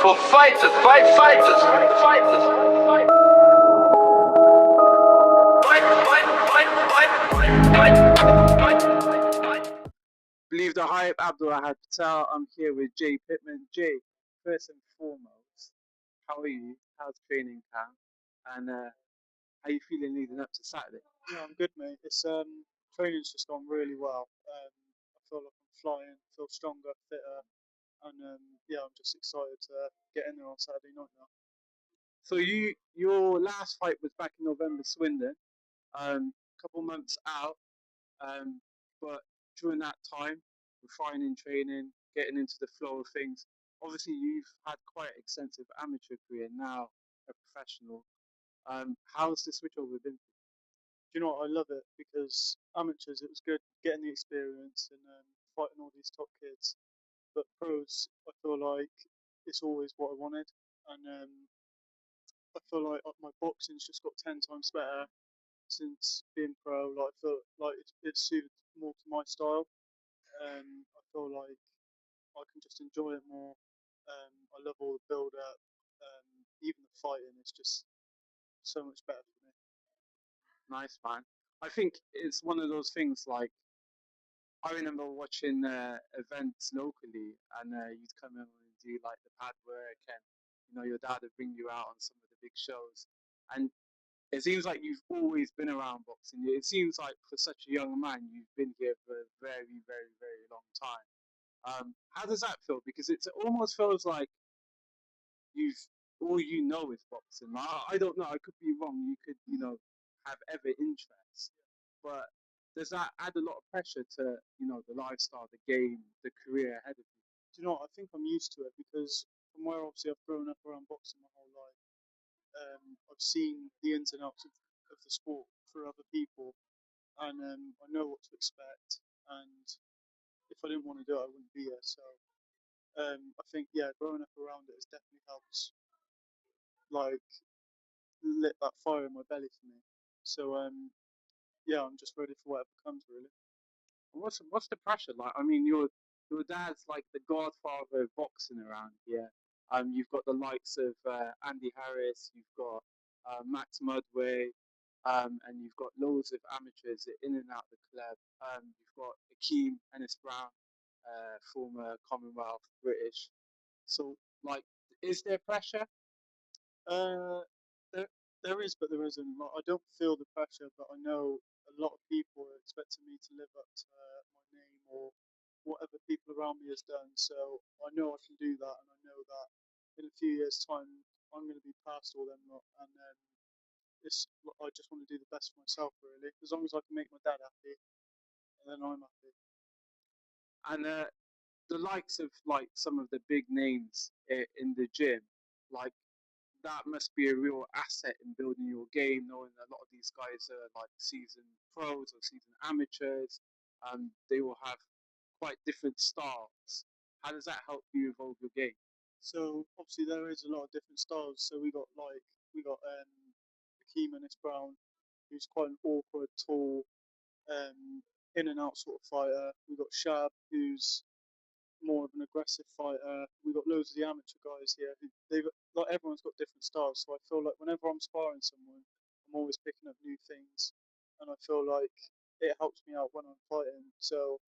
For fighters, fight fighters, fight fighters, fight, Believe the hype, Abdul Ahad Patel. I'm here with Jay Pitman. Jay, first and foremost, how are you? How's training camp? And how you feeling leading up to Saturday? Yeah, I'm good, mate. It's training's just gone really well. I feel like I'm flying, feel stronger, fitter, and yeah, I'm just excited to get in there on Saturday night now. So your last fight was back in November, Swindon. Couple months out, but during that time, refining training, getting into the flow of things. Obviously, you've had quite extensive amateur career, now a professional. How's the switchover been? Do you know what? I love it because amateurs, it was good getting the experience and fighting all these top kids. But pros, I feel like it's always what I wanted, and I feel like my boxing's just got 10 times better since being pro. Like I feel like it's suited more to my style. I feel like I can just enjoy it more. I love all the build up. Even the fighting is just so much better for me. Nice, man. I think it's one of those things like I remember watching events locally, and you'd come in and do like the pad work, and your dad would bring you out on some of the big shows, and it seems like you've always been around boxing. It seems like for such a young man, you've been here for a very, very, very long time. How does that feel? Because it almost feels like you've all you know is boxing. I don't know. I could be wrong. You could have every interest, but does that add a lot of pressure to the lifestyle, the game, the career ahead of you? Do you know what? I think I'm used to it because from where obviously I've grown up around boxing my whole life, I've seen the ins and outs of the sport for other people, and I know what to expect. And if I didn't want to do it, I wouldn't be here. So I think yeah, growing up around it has definitely helped, like lit that fire in my belly for me. So yeah, I'm just ready for whatever comes really. What's the pressure like? I mean, your dad's like the godfather of boxing around here. You've got the likes of Andy Harris, you've got Max Mudway, and you've got loads of amateurs in and out of the club. You've got Akeem Ennis Brown, former Commonwealth British. So, like, is there pressure? Uh, there is, but there isn't. Like, I don't feel the pressure, but I know a lot of people are expecting me to live up to my name or whatever people around me has done. So I know I can do that, and I know that in a few years' time I'm going to be past all them lot, and I just want to do the best for myself, really. As long as I can make my dad happy, and then I'm happy. And the likes of like some of the big names in the gym, like that must be a real asset in building your game, knowing that a lot of these guys are like seasoned pros or seasoned amateurs. They will have quite different styles. How does that help you evolve your game? So obviously there is a lot of different styles. So we got Hakeem Ennis Brown, who's quite an awkward, tall, in and out sort of fighter. We got Shab, who's more of an aggressive fighter. We got loads of the amateur guys here. They've like everyone's got different styles. So I feel like whenever I'm sparring someone, I'm always picking up new things, and I feel like it helps me out when I'm fighting. So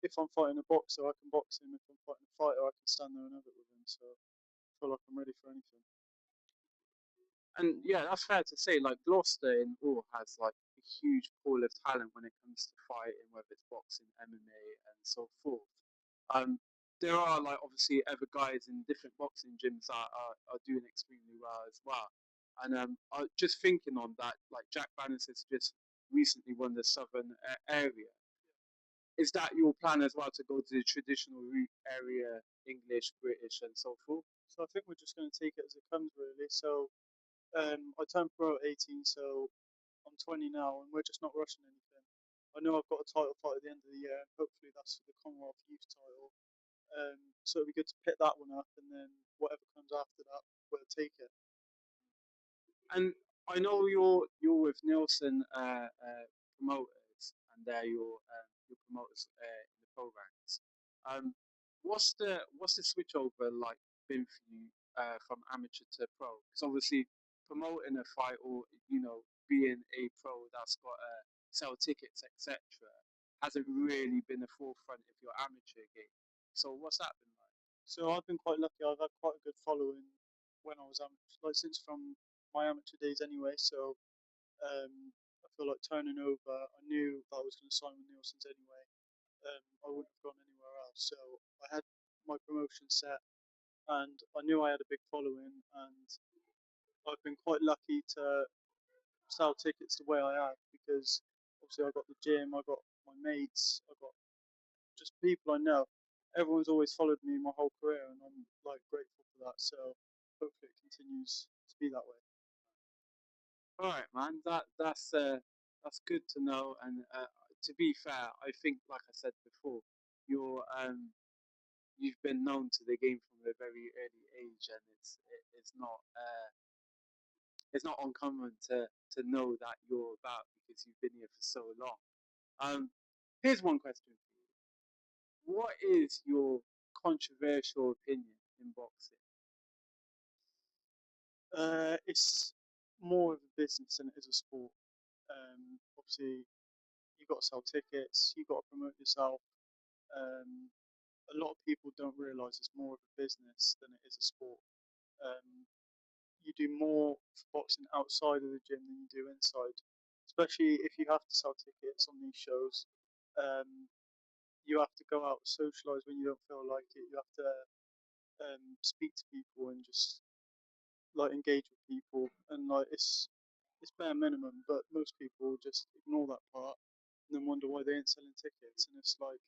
if I'm fighting a boxer, I can box him. If I'm fighting a fighter, I can stand there and have it with him. So I feel like I'm ready for anything. And yeah, that's fair to say. Like Gloucester in all has like a huge pool of talent when it comes to fighting, whether it's boxing, MMA, and so forth. Um, there are like obviously other guys in different boxing gyms that are doing extremely well as well. And I just thinking on that, like Jack Bannis has just recently won the Southern area. Is that your plan as well to go to the traditional route area, English, British, and so forth? So I think we're just going to take it as it comes, really. So I turned pro at 18, so I'm 20 now, and we're just not rushing anything. I know I've got a title fight at the end of the year, and hopefully that's the Commonwealth Youth title. So it'd be good to pick that one up, and then whatever comes after that, we'll take it. And I know you're with Nielsen promoters, and they're your promoters in the pro ranks. What's the switch over like been for you from amateur to pro? Because obviously promoting a fight or being a pro that's got to sell tickets, etc., hasn't really been the forefront of your amateur game. So what's that been like? So I've been quite lucky. I've had quite a good following when I was amateur, like since from my amateur days anyway. So I feel like turning over. I knew that I was going to sign with Nielsen's anyway. I wouldn't have gone anywhere else. So I had my promotion set, and I knew I had a big following, and I've been quite lucky to sell tickets the way I have because obviously I got the gym, I got my mates, I got just people I know. Everyone's always followed me my whole career, and I'm like grateful for that. So hopefully it continues to be that way. All right, man. That's good to know. And to be fair, I think, like I said before, you've been known to the game from a very early age, and it's not uncommon to know that you're about because you've been here for so long. Here's one question for you: what is your controversial opinion in boxing? It's more of a business than it is a sport. Obviously, you've got to sell tickets, you've got to promote yourself. Um, a lot of people don't realise it's more of a business than it is a sport. Um, you do more for boxing outside of the gym than you do inside, especially if you have to sell tickets on these shows. Um, you have to go out socialise when you don't feel like it. You have to speak to people and just like engage with people, and like it's bare minimum. But most people just ignore that part and then wonder why they ain't selling tickets. And it's like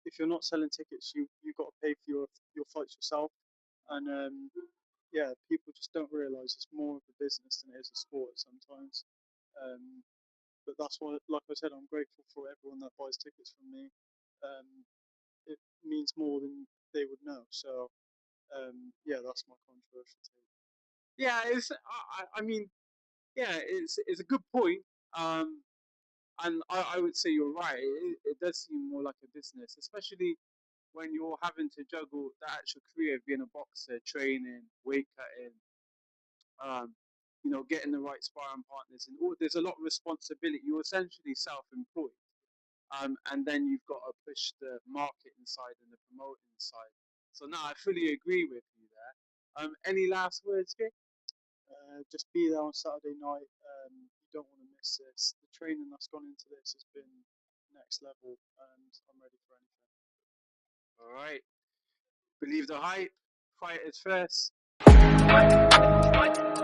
if you're not selling tickets, you've got to pay for your fights yourself. And yeah, people just don't realise it's more of a business than it is a sport sometimes. Um, but that's why, like I said, I'm grateful for everyone that buys tickets from me. Um, it means more than they would know. So yeah, that's my controversial take. Yeah, I mean, yeah, it's a good point. And I would say you're right. It does seem more like a business, especially when you're having to juggle the actual career of being a boxer, training, weight cutting, um, getting the right sparring partners, and all. There's a lot of responsibility. You're essentially self-employed, and then you've got to push the marketing side and the promoting side. So now I fully agree with you there. Any last words, Jay? Just be there on Saturday night. You don't want to miss this. The training that's gone into this has been next level, and I'm ready for anything. All right. Believe the hype. Fighters first. Fight.